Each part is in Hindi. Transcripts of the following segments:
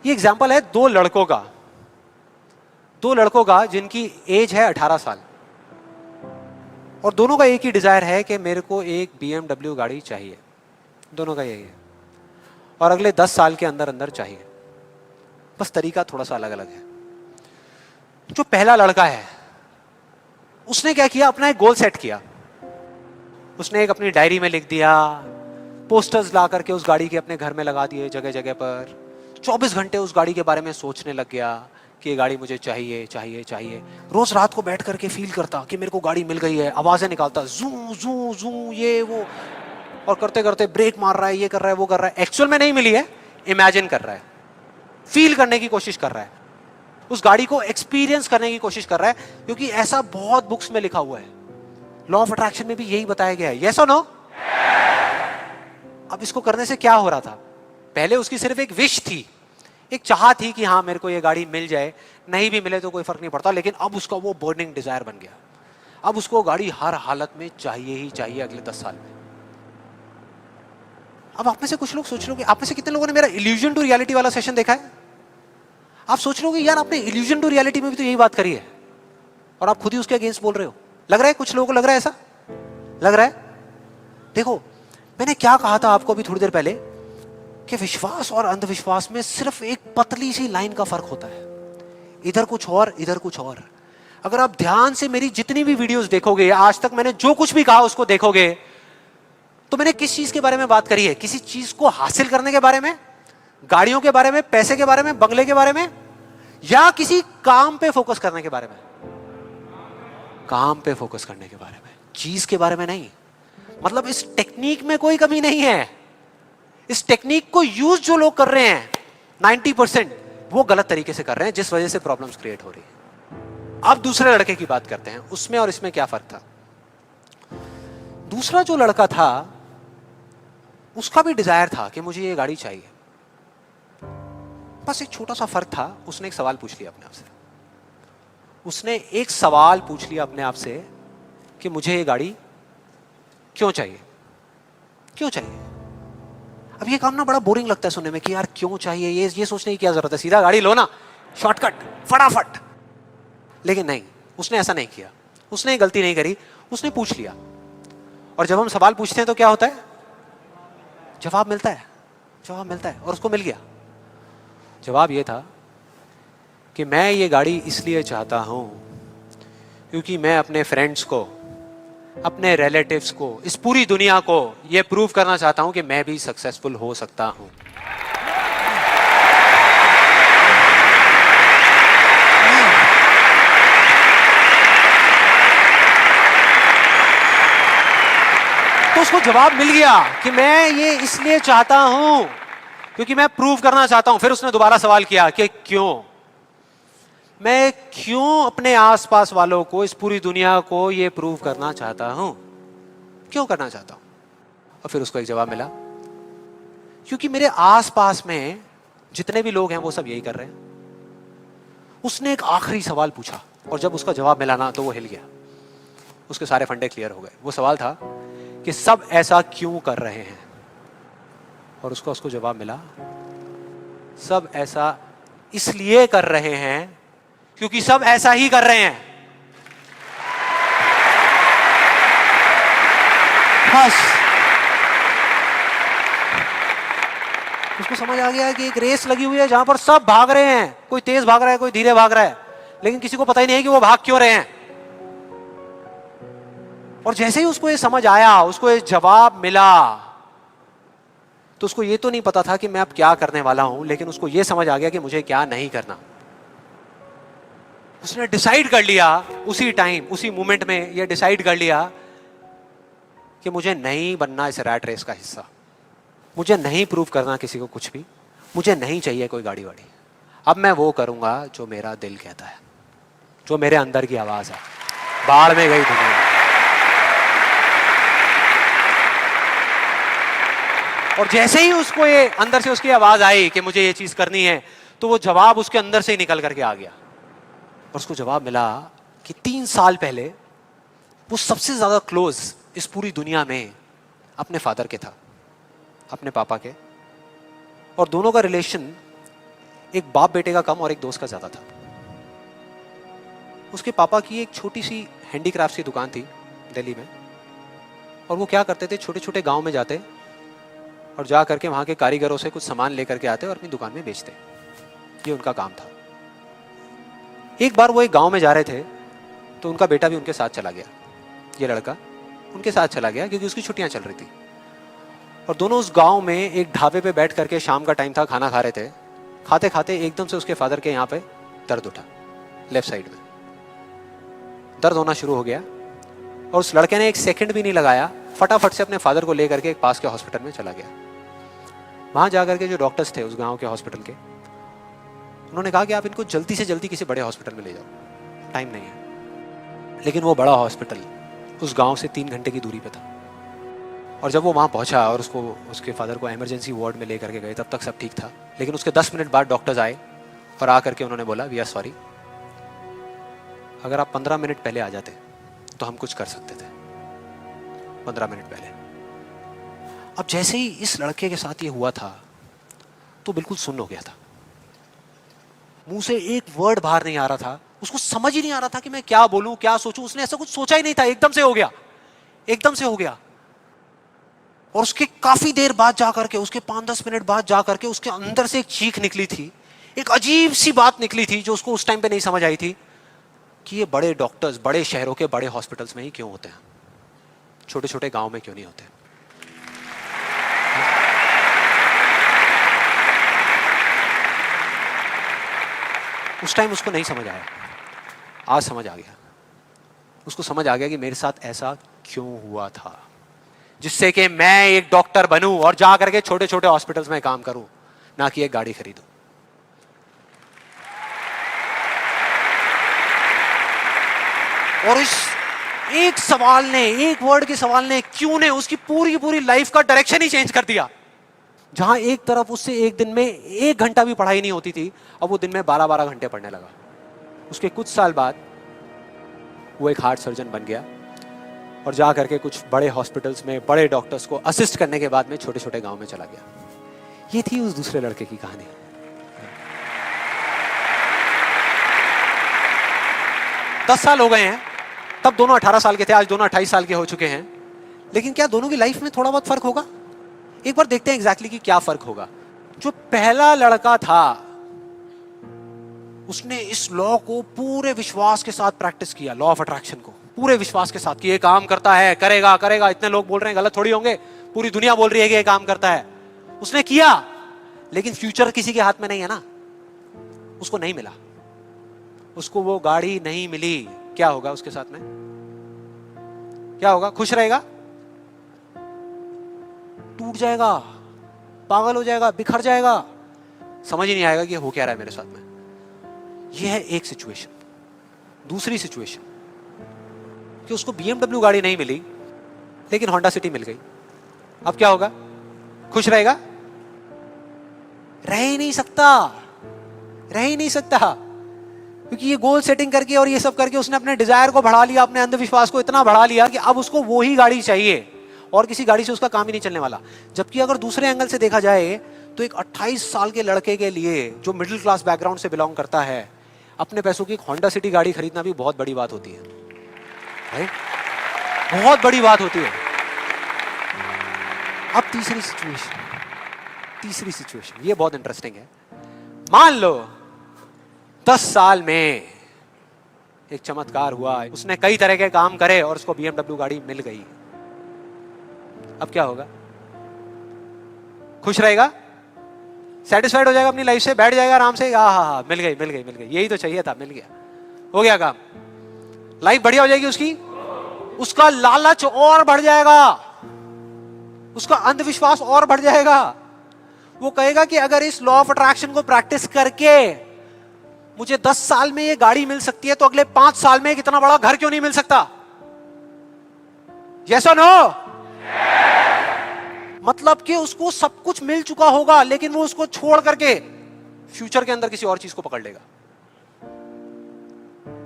ये एग्जाम्पल है दो लड़कों का जिनकी एज है 18 साल, और दोनों का एक ही डिजायर है कि मेरे को एक BMW गाड़ी चाहिए। दोनों का यही है, और अगले 10 साल के अंदर अंदर चाहिए। बस तरीका थोड़ा सा अलग अलग है। जो पहला लड़का है उसने क्या किया, अपना एक गोल सेट किया। उसने एक अपनी डायरी में लिख दिया, पोस्टर्स ला करके उस गाड़ी के अपने घर में लगा दिए जगह जगह पर। 24 घंटे उस गाड़ी के बारे में सोचने लग गया कि ये गाड़ी मुझे चाहिए चाहिए चाहिए। रोज रात को बैठ करके फील करता कि मेरे को गाड़ी मिल गई है, आवाजें निकालता, जू जू जू ये वो, और करते करते ब्रेक मार रहा है, ये कर रहा है वो कर रहा है। एक्चुअल में नहीं मिली है, इमेजिन कर रहा है, फील करने की कोशिश कर रहा है, उस गाड़ी को एक्सपीरियंस करने की कोशिश कर रहा है, क्योंकि ऐसा बहुत बुक्स में लिखा हुआ है। लॉ ऑफ अट्रैक्शन में भी यही बताया गया है। यस और नो? अब इसको करने से क्या हो रहा था? पहले उसकी सिर्फ एक विश थी, एक चाह थी कि हाँ मेरे को ये गाड़ी मिल जाए, नहीं भी मिले तो कोई फर्क नहीं पड़ता। लेकिन अब उसका वो बर्निंग डिजायर बन गया। अब उसको गाड़ी हर हालत में चाहिए ही चाहिए अगले 10 साल में। अब आप में से कुछ लोग सोच रहे हो कि आप में से कितने लोगों ने मेरा इल्यूजन टू रियलिटी वाला सेशन देखा है? आप सोच रहे हो कि यार आपने इल्यूजन टू रियलिटी में भी तो यही बात करी है, और आप खुद ही उसके अगेंस्ट बोल रहे हो। लग रहा है कुछ लोगों को, लग रहा है ऐसा लग रहा है। देखो मैंने क्या कहा था आपको अभी थोड़ी देर पहले, कि विश्वास और अंधविश्वास में सिर्फ एक पतली सी लाइन का फर्क होता है, इधर कुछ और इधर कुछ और। अगर आप ध्यान से मेरी जितनी भी वीडियोस देखोगे, आज तक मैंने जो कुछ भी कहा उसको देखोगे, तो मैंने किस चीज के बारे में बात करी है? किसी चीज को हासिल करने के बारे में, गाड़ियों के बारे में, पैसे के बारे में, बंगले के बारे में, या किसी काम पे फोकस करने के बारे में? काम पे फोकस करने के बारे में, चीज के बारे में नहीं। मतलब इस टेक्निक में कोई कमी नहीं है। इस टेक्निक को यूज जो लोग कर रहे हैं 90% वो गलत तरीके से कर रहे हैं, जिस वजह से प्रॉब्लम्स क्रिएट हो रही है। अब दूसरे लड़के की बात करते हैं, उसमें और इसमें क्या फर्क था। दूसरा जो लड़का था उसका भी डिजायर था कि मुझे ये गाड़ी चाहिए। बस एक छोटा सा फर्क था, उसने एक सवाल पूछ लिया अपने आप से। उसने एक सवाल पूछ लिया अपने आप से कि मुझे ये गाड़ी क्यों चाहिए, क्यों चाहिए। अब ये काम ना बड़ा बोरिंग लगता है सुनने में कि यार क्यों चाहिए, ये सोचने की क्या जरूरत है, सीधा गाड़ी लो ना, शॉर्टकट फटाफट। लेकिन नहीं, उसने ऐसा नहीं किया, उसने गलती नहीं करी, उसने पूछ लिया। और जब हम सवाल पूछते हैं तो क्या होता है? जवाब मिलता है, जवाब मिलता है। और उसको मिल गया। जवाब ये था कि मैं ये गाड़ी इसलिए चाहता हूं क्योंकि मैं अपने फ्रेंड्स को, अपने रिलेटिव्स को, इस पूरी दुनिया को ये प्रूव करना चाहता हूं कि मैं भी सक्सेसफुल हो सकता हूं। तो उसको जवाब मिल गया कि मैं ये इसलिए चाहता हूं क्योंकि मैं प्रूव करना चाहता हूं। फिर उसने दोबारा सवाल किया कि क्यों, मैं क्यों अपने आसपास वालों को, इस पूरी दुनिया को ये प्रूव करना चाहता हूं, क्यों करना चाहता हूं? और फिर उसको एक जवाब मिला, क्योंकि मेरे आसपास में जितने भी लोग हैं वो सब यही कर रहे हैं। उसने एक आखिरी सवाल पूछा, और जब उसका जवाब मिला ना तो वो हिल गया, उसके सारे फंडे क्लियर हो गए। वो सवाल था कि सब ऐसा क्यों कर रहे हैं, और उसको जवाब मिला, सब ऐसा इसलिए कर रहे हैं क्योंकि सब ऐसा ही कर रहे हैं। बस उसको समझ आ गया कि एक रेस लगी हुई है जहां पर सब भाग रहे हैं, कोई तेज भाग रहा है, कोई धीरे भाग रहा है, लेकिन किसी को पता ही नहीं है कि वो भाग क्यों रहे हैं। और जैसे ही उसको ये समझ आया, उसको ये जवाब मिला, तो उसको ये तो नहीं पता था कि मैं अब क्या करने वाला हूं, लेकिन उसको ये समझ आ गया कि मुझे क्या नहीं करना। उसने डिसाइड कर लिया उसी टाइम, उसी मोमेंट में ये डिसाइड कर लिया कि मुझे नहीं बनना इस रैट रेस का हिस्सा, मुझे नहीं प्रूव करना किसी को कुछ भी, मुझे नहीं चाहिए कोई गाड़ी वाड़ी। अब मैं वो करूंगा जो मेरा दिल कहता है, जो मेरे अंदर की आवाज है। बाढ़ में गई दुनिया। और जैसे ही उसको ये अंदर से उसकी आवाज आई कि मुझे ये चीज करनी है, तो वो जवाब उसके अंदर से ही निकल करके आ गया। और उसको जवाब मिला कि 3 साल पहले वो सबसे ज्यादा क्लोज इस पूरी दुनिया में अपने फादर के था, अपने पापा के। और दोनों का रिलेशन एक बाप बेटे का कम और एक दोस्त का ज्यादा था। उसके पापा की एक छोटी सी हैंडीक्राफ्ट की दुकान थी दिल्ली में, और वो क्या करते थे, छोटे छोटे गांव में जाते और जा करके वहां के कारीगरों से कुछ सामान लेकर के आते और अपनी दुकान में बेचते। ये उनका काम था। एक बार वो एक गांव में जा रहे थे तो उनका बेटा भी उनके साथ चला गया। ये लड़का उनके साथ चला गया क्योंकि उसकी छुट्टियां चल रही थी, और दोनों उस गांव में एक ढाबे पे बैठ करके, शाम का टाइम था, खाना खा रहे थे। खाते खाते एकदम से उसके फादर के यहाँ पे दर्द उठा, लेफ्ट साइड में दर्द होना शुरू हो गया, और उस लड़के ने एक सेकंड भी नहीं लगाया, फटाफट से अपने फादर को लेकर के एक पास के हॉस्पिटल में चला गया। वहां जाकर के जो डॉक्टर्स थे उस गांव के हॉस्पिटल के, उन्होंने कहा कि आप इनको जल्दी से जल्दी किसी बड़े हॉस्पिटल में ले जाओ, टाइम नहीं है। लेकिन वो बड़ा हॉस्पिटल उस गांव से 3 घंटे की दूरी पे था, और जब वो वहां पहुंचा और उसके फादर को इमरजेंसी वार्ड में लेकर के गए, तब तक सब ठीक था। लेकिन उसके 10 मिनट बाद डॉक्टर्स आए और आकर के उन्होंने बोला, वी आर सॉरी, अगर आप 15 मिनट पहले आ जाते तो हम कुछ कर सकते थे। 15 मिनट पहले। अब जैसे ही इस लड़के के साथ ये हुआ था तो बिल्कुल सुन्न हो गया था, मुंह से एक वर्ड बाहर नहीं आ रहा था, उसको समझ ही नहीं आ रहा था कि मैं क्या बोलूं, क्या सोचूं। उसने ऐसा कुछ सोचा ही नहीं था, एकदम से हो गया, एकदम से हो गया। और उसके काफी देर बाद जाकर के, उसके 5-10 मिनट बाद जाकर के उसके अंदर से एक चीख निकली थी, एक अजीब सी बात निकली थी जो उसको उस टाइम पे नहीं समझ आई थी कि ये बड़े डॉक्टर्स बड़े शहरों के बड़े हॉस्पिटल्स में ही क्यों होते हैं, छोटे छोटे गांव में क्यों नहीं होते। उस टाइम उसको नहीं समझ आया, आज समझ आ गया। उसको समझ आ गया कि मेरे साथ ऐसा क्यों हुआ था, जिससे कि मैं एक डॉक्टर बनूं और जा करके छोटे छोटे हॉस्पिटल्स में काम करूं, ना कि एक गाड़ी खरीदूं। और इस एक सवाल ने, एक वर्ड के सवाल ने, क्यों ने, उसकी पूरी पूरी लाइफ का डायरेक्शन ही चेंज कर दिया। जहां एक तरफ उससे एक दिन में 1 घंटा भी पढ़ाई नहीं होती थी, अब वो दिन में 12-12 घंटे पढ़ने लगा। उसके कुछ साल बाद वो एक हार्ट सर्जन बन गया और जा करके कुछ बड़े हॉस्पिटल्स में बड़े डॉक्टर्स को असिस्ट करने के बाद में छोटे छोटे गांव में चला गया। ये थी उस दूसरे लड़के की कहानी। 10 साल हो गए हैं, तब दोनों 18 साल के थे, आज दोनों 28 साल के हो चुके हैं। लेकिन क्या दोनों की लाइफ में थोड़ा बहुत फर्क होगा? एक बार देखते हैं एग्जैक्टली कि क्या फर्क होगा। जो पहला लड़का था उसने इस लॉ को पूरे विश्वास के साथ प्रैक्टिस किया, लॉ ऑफ अट्रैक्शन को पूरे विश्वास के साथ कि ये काम करता है, करेगा करेगा, इतने लोग बोल रहे हैं, गलत थोड़ी होंगे, पूरी दुनिया बोल रही है कि ये काम करता है। उसने किया, लेकिन फ्यूचर किसी के हाथ में नहीं है ना, उसको नहीं मिला, उसको वो गाड़ी नहीं मिली। क्या होगा उसके साथ में? क्या होगा? खुश रहेगा? टूट जाएगा, पागल हो जाएगा, बिखर जाएगा, समझ ही नहीं आएगा कि हो क्या रहा है मेरे साथ में। यह है एक सिचुएशन। दूसरी सिचुएशन कि उसको BMW गाड़ी नहीं मिली लेकिन होंडा सिटी मिल गई। अब क्या होगा? खुश रहेगा? रह ही नहीं सकता, रह ही नहीं सकता, क्योंकि ये गोल सेटिंग करके और ये सब करके उसने अपने डिजायर को बढ़ा लिया, अपने अंधविश्वास को इतना बढ़ा लिया कि अब उसको वो ही गाड़ी चाहिए और किसी गाड़ी से उसका काम ही नहीं चलने वाला। जबकि अगर दूसरे एंगल से देखा जाए तो एक 28 साल के लड़के के लिए जो मिडिल क्लास बैकग्राउंड से बिलोंग करता है, अपने पैसों की एक होंडा सिटी गाड़ी खरीदना भी बहुत बड़ी बात होती है, राइट? बहुत बड़ी बात होती है। अब तीसरी सिचुएशन ये बहुत इंटरेस्टिंग है। मान लो 10 साल में एक चमत्कार हुआ, उसने कई तरह के काम करे और उसको BMW गाड़ी मिल गई। अब क्या होगा? खुश रहेगा? सेटिस्फाइड हो जाएगा अपनी लाइफ से, बैठ जाएगा आराम से, हाँ, मिल गई, यही तो चाहिए था, मिल गया, हो गया काम, लाइफ बढ़िया हो जाएगी उसकी। उसका लालच और बढ़ जाएगा, उसका अंधविश्वास और बढ़ जाएगा। वो कहेगा कि अगर इस लॉ ऑफ अट्रैक्शन को प्रैक्टिस करके मुझे 10 साल में ये गाड़ी मिल सकती है तो अगले 5 साल में कितना बड़ा घर क्यों नहीं मिल सकता? यस और नो? मतलब कि उसको सब कुछ मिल चुका होगा लेकिन वो उसको छोड़ करके फ्यूचर के अंदर किसी और चीज को पकड़ लेगा।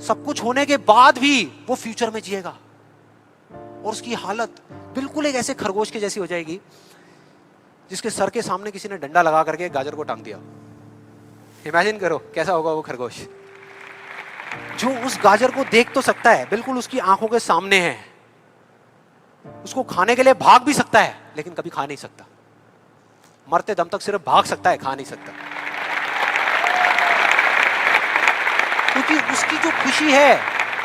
सब कुछ होने के बाद भी वो फ्यूचर में जिएगा और उसकी हालत बिल्कुल एक ऐसे खरगोश के जैसी हो जाएगी जिसके सर के सामने किसी ने डंडा लगा करके गाजर को टांग दिया। इमेजिन करो कैसा होगा वो खरगोश जो उस गाजर को देख तो सकता है, बिल्कुल उसकी आंखों के सामने है, उसको खाने के लिए भाग भी सकता है लेकिन कभी खा नहीं सकता, मरते दम तक सिर्फ भाग सकता है, खा नहीं सकता। क्योंकि उसकी जो खुशी है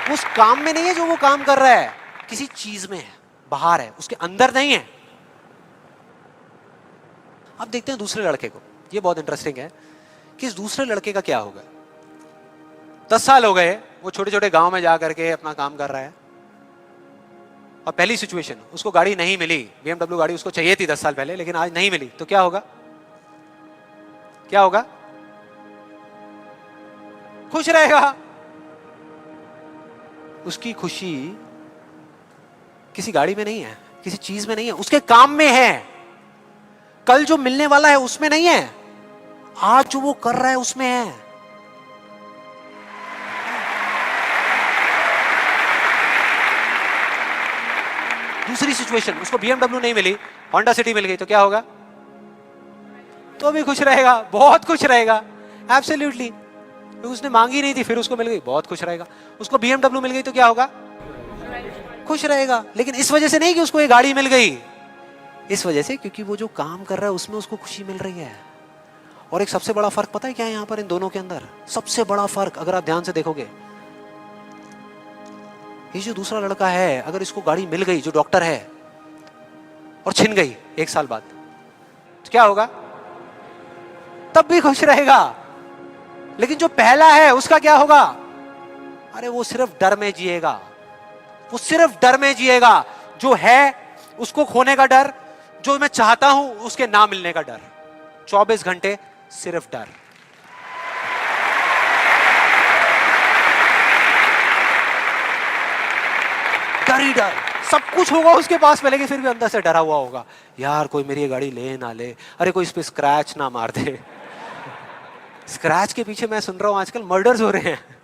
वो उस काम में नहीं है जो वो काम कर रहा है, किसी चीज में है, बाहर है, उसके अंदर नहीं है। अब देखते हैं दूसरे लड़के को, ये बहुत इंटरेस्टिंग है कि इस दूसरे लड़के का क्या होगा। 10 साल हो गए, वो छोटे छोटे गांव में जा करके अपना काम कर रहा है, और पहली सिचुएशन उसको गाड़ी नहीं मिली, BMW गाड़ी उसको चाहिए थी 10 साल पहले, लेकिन आज नहीं मिली, तो क्या होगा? क्या होगा? खुश रहेगा। उसकी खुशी किसी गाड़ी में नहीं है, किसी चीज में नहीं है, उसके काम में है। कल जो मिलने वाला है उसमें नहीं है, आज जो वो कर रहा है उसमें है। दूसरी सिचुएशन, उसको BMW नहीं मिली, होंडा सिटी मिल गई, तो क्या होगा? तो भी खुश रहेगा, बहुत खुश रहेगा, एब्सोल्युटली। उसने मांगी नहीं थी, फिर उसको मिल गई, बहुत खुश रहेगा। उसको BMW मिल गई तो क्या होगा? खुश रहेगा। लेकिन इस वजह से नहीं कि उसको ये गाड़ी मिल गई, इस वजह से क्योंकि वो जो काम कर रहा है उसमें उसको खुशी मिल रही है। और एक सबसे बड़ा फर्क पता है क्या है यहाँ पर इन दोनों के अंदर? सबसे बड़ा फर्क अगर आप ध्यान से देखोगे, ये जो दूसरा लड़का है, अगर इसको गाड़ी मिल गई, जो डॉक्टर है, और छिन गई 1 साल बाद, तो क्या होगा? तब भी खुश रहेगा। लेकिन जो पहला है उसका क्या होगा? अरे वो सिर्फ डर में जिएगा, वो सिर्फ डर में जिएगा। जो है उसको खोने का डर, जो मैं चाहता हूं उसके ना मिलने का डर, 24 घंटे सिर्फ डर। डर ही डर, सब कुछ होगा उसके पास में, लेकिन फिर भी अंदर से डरा हुआ होगा, यार कोई मेरी गाड़ी ले ना ले, अरे कोई इस पे स्क्रैच ना मार दे। स्क्रैच के पीछे मैं सुन रहा हूं आजकल मर्डर्स हो रहे हैं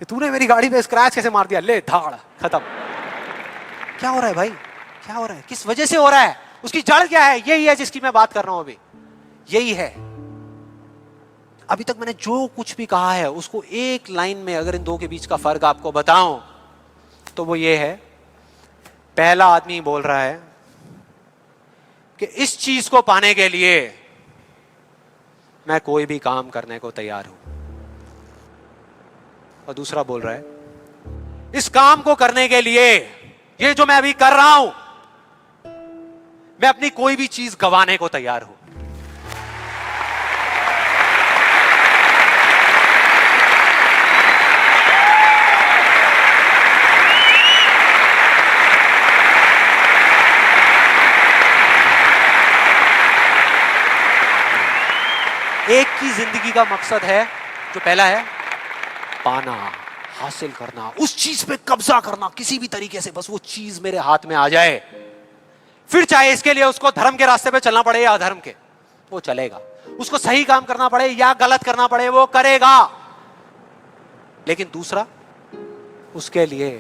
कि तूने मेरी गाड़ी पे स्क्रैच कैसे मार दिया, ले धाड़, खत्म। क्या हो रहा है भाई? क्या हो रहा है? किस वजह से हो रहा है? उसकी जड़ क्या है? यही है जिसकी मैं बात कर रहा हूं अभी, यही है। अभी तक मैंने जो कुछ भी कहा है उसको एक लाइन में अगर इन दो के बीच का फर्क आपको बताऊं तो वो ये है, पहला आदमी बोल रहा है कि इस चीज को पाने के लिए मैं कोई भी काम करने को तैयार हूं, और दूसरा बोल रहा है इस काम को करने के लिए, ये जो मैं अभी कर रहा हूं, मैं अपनी कोई भी चीज गंवाने को तैयार हूं। एक की जिंदगी का मकसद है, जो पहला है, पाना, हासिल करना, उस चीज पे कब्जा करना किसी भी तरीके से, बस वो चीज मेरे हाथ में आ जाए। फिर चाहे इसके लिए उसको धर्म के रास्ते पे चलना पड़े या अधर्म के, वो चलेगा। उसको सही काम करना पड़े या गलत करना पड़े, वो करेगा। लेकिन दूसरा, उसके लिए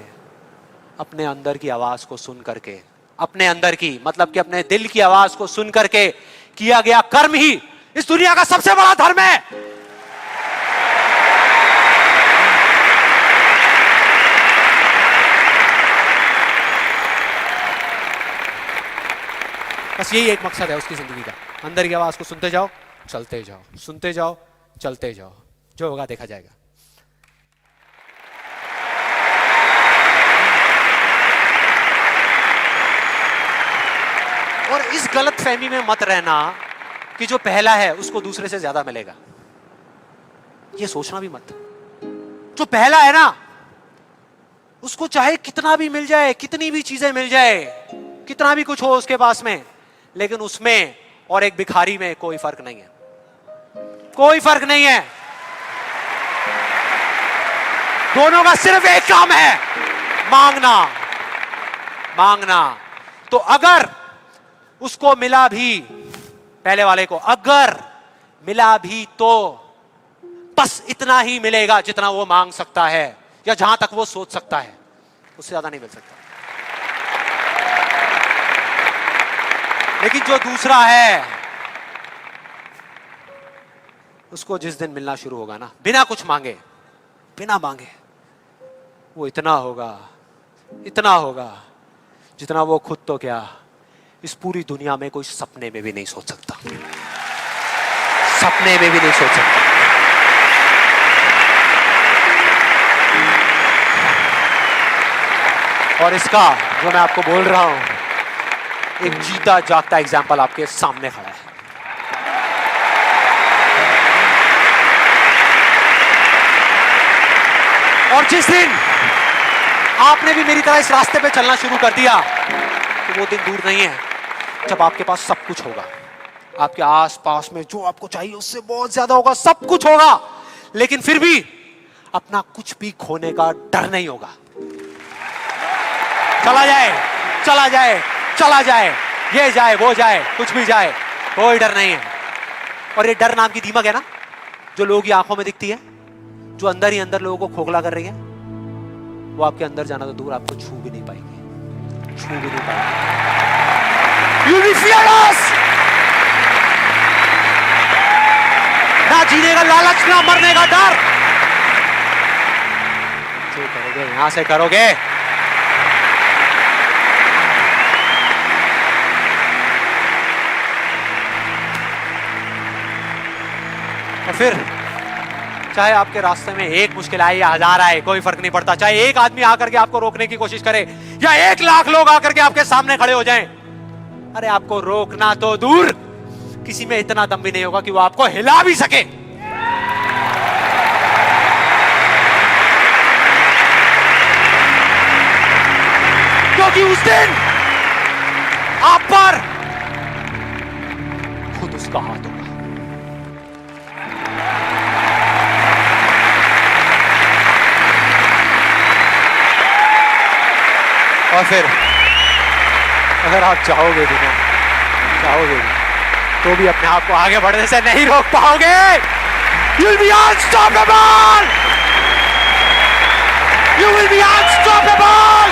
अपने अंदर की आवाज को सुन करके, अपने अंदर की मतलब कि अपने दिल की आवाज को सुन करके किया गया कर्म ही इस दुनिया का सबसे बड़ा धर्म है। बस यही एक मकसद है उसकी जिंदगी का, अंदर की आवाज को सुनते जाओ, चलते जाओ, सुनते जाओ, चलते जाओ, जो होगा देखा जाएगा। और इस गलत फहमी में मत रहना कि जो पहला है उसको दूसरे से ज्यादा मिलेगा, ये सोचना भी मत। जो पहला है ना, उसको चाहे कितना भी मिल जाए, कितनी भी चीजें मिल जाए, कितना भी कुछ हो उसके पास में, लेकिन उसमें और एक भिखारी में कोई फर्क नहीं है, कोई फर्क नहीं है। दोनों का सिर्फ एक काम है, मांगना, मांगना। तो अगर उसको मिला भी, पहले वाले को अगर मिला भी, तो बस इतना ही मिलेगा जितना वो मांग सकता है या जहां तक वो सोच सकता है, उससे ज्यादा नहीं मिल सकता। लेकिन जो दूसरा है, उसको जिस दिन मिलना शुरू होगा ना, बिना कुछ मांगे, बिना मांगे, वो इतना होगा जितना वो खुद तो क्या इस पूरी दुनिया में कोई सपने में भी नहीं सोच सकता, सपने में भी नहीं सोच सकता। और इसका जो मैं आपको बोल रहा हूं, एक जीता जागता एग्जाम्पल आपके सामने खड़ा है। और जिस दिन आपने भी मेरी तरह इस रास्ते पे चलना शुरू कर दिया, तो वो दिन दूर नहीं है जब आपके पास सब कुछ होगा, आपके आसपास में जो आपको चाहिए उससे बहुत ज्यादा होगा, सब कुछ होगा, लेकिन फिर भी अपना कुछ भी खोने का डर नहीं होगा। चला जाए, चला जाए, चला जाए, ये जाए, वो जाए, कुछ भी जाए, कोई डर नहीं है। और ये डर नाम की दीमक है ना, जो लोगों की आंखों में दिखती है, जो अंदर ही अंदर लोगों को खोखला कर रही है, वो आपके अंदर जाना तो दूर, आपको छू भी नहीं पाएगी, छू भी नहीं पाएगी। You'll be fearless! ना जीने का लालच, ना मरने का डर। जो करोगे यहां से करोगे। और फिर चाहे आपके रास्ते में एक मुश्किल आए या 1000 आए, कोई फर्क नहीं पड़ता। चाहे एक आदमी आकर के आपको रोकने की कोशिश करे या 1 लाख लोग आकर के आपके सामने खड़े हो जाएं, अरे आपको रोकना तो दूर, किसी में इतना दम भी नहीं होगा कि वो आपको हिला भी सके। क्योंकि उस दिन आप पर खुद उसका हाथ होगा। और फिर अगर आप चाहोगे भी ना, चाहोगे भी, तो भी अपने आप को आगे बढ़ने से नहीं रोक पाओगे। You'll be unstoppable! You will be unstoppable!